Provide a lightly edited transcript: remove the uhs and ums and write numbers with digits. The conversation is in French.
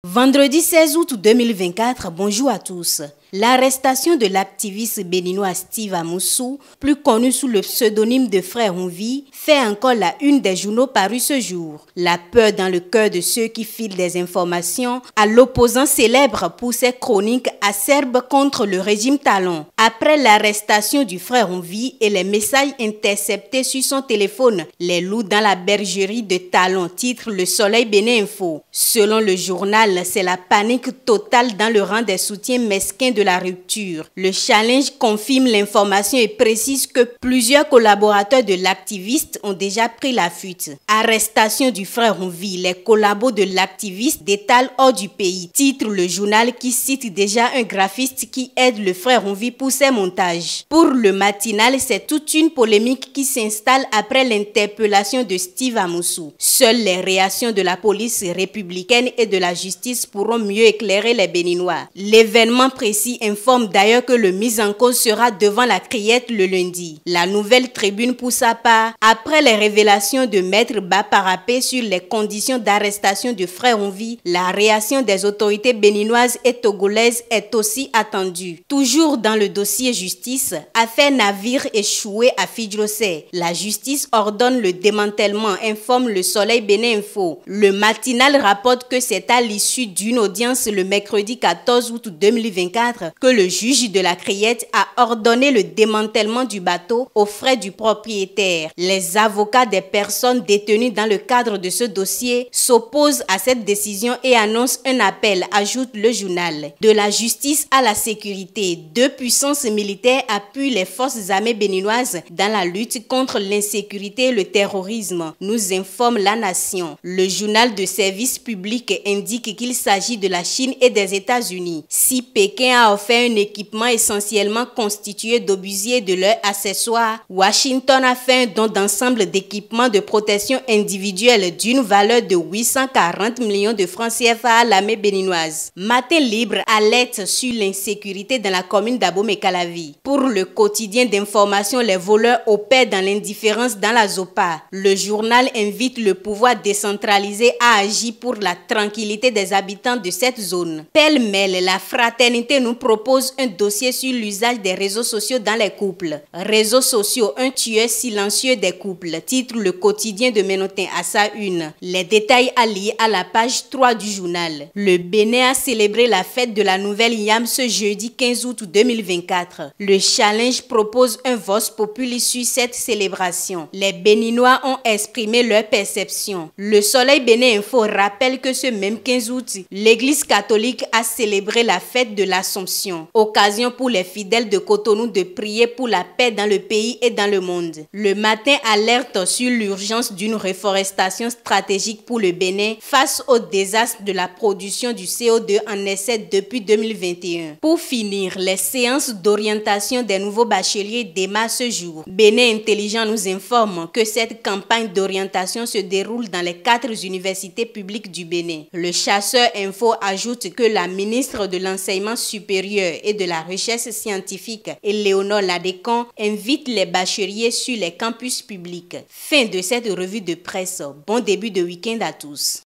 Vendredi 16 août 2024, bonjour à tous. L'arrestation de l'activiste béninois Steve Amoussou, plus connu sous le pseudonyme de Frère Onvi, fait encore la une des journaux parus ce jour. La peur dans le cœur de ceux qui filent des informations à l'opposant célèbre pour ses chroniques acerbes contre le régime Talon. Après l'arrestation du Frère Onvi et les messages interceptés sur son téléphone, les loups dans la bergerie de Talon, titre Le Soleil Bénin Info. Selon le journal, c'est la panique totale dans le rang des soutiens mesquins de la rupture. Le Challenge confirme l'information et précise que plusieurs collaborateurs de l'activiste ont déjà pris la fuite. Arrestation du Frère Onvi, les collabos de l'activiste détalent hors du pays, titre le journal qui cite déjà un graphiste qui aide le Frère Onvi pour ses montages. Pour le matinal, c'est toute une polémique qui s'installe après l'interpellation de Steve Amoussou. Seules les réactions de la police républicaine et de la justice pourront mieux éclairer les Béninois. L'événement précis informe d'ailleurs que le mis en cause sera devant la criette le lundi. La Nouvelle Tribune pour sa part, après les révélations de Maître Baparapé sur les conditions d'arrestation du Frère Onvi, la réaction des autorités béninoises et togolaises est aussi attendue. Toujours dans le dossier justice, affaire navire échoué à Fidjosé. La justice ordonne le démantèlement, informe le Soleil Bénin Info. Le matinal rapporte que c'est à l'issue d'une audience le mercredi 14 août 2024 que le juge de la Criette a ordonné le démantèlement du bateau aux frais du propriétaire. Les avocats des personnes détenues dans le cadre de ce dossier s'opposent à cette décision et annoncent un appel, ajoute le journal. De la justice à la sécurité, deux puissances militaires appuient les forces armées béninoises dans la lutte contre l'insécurité et le terrorisme, nous informe La Nation. Le journal de service public indique qu'il s'agit de la Chine et des États-Unis. Si Pékin a offert un équipement essentiellement constitué d'obusiers et de leurs accessoires, Washington a fait un don d'ensemble d'équipements de protection individuelle d'une valeur de 840 millions de francs CFA à l'armée béninoise. Matin Libre alerte sur l'insécurité dans la commune d'Abomey-Calavi. Pour le quotidien d'information, les voleurs opèrent dans l'indifférence dans la Zopa. Le journal invite le pouvoir décentralisé à agir pour la tranquillité des habitants de cette zone. Pêle-mêle, la fraternité nous propose un dossier sur l'usage des réseaux sociaux dans les couples. Réseaux sociaux, un tueur silencieux des couples, titre le quotidien de Ménotin à sa une. Les détails alliés à la page 3 du journal. Le Bénin a célébré la fête de la nouvelle yam ce jeudi 15 août 2024. Le Challenge propose un vox populi sur cette célébration. Les Béninois ont exprimé leur perception. Le Soleil Bénin Info rappelle que ce même 15 août, l'Église catholique a célébré la fête de l'Assomption, occasion pour les fidèles de Cotonou de prier pour la paix dans le pays et dans le monde. Le Matin alerte sur l'urgence d'une reforestation stratégique pour le Bénin face au désastre de la production du CO2 en essai depuis 2021. Pour finir, les séances d'orientation des nouveaux bacheliers démarrent ce jour. Bénin Intelligent nous informe que cette campagne d'orientation se déroule dans les 4 universités publiques du Bénin. Le Chasseur Info ajoute que la ministre de l'Enseignement supérieur et de la Recherche scientifique, Éléonore Ladécan, invite les bacheliers sur les campus publics. Fin de cette revue de presse. Bon début de week-end à tous.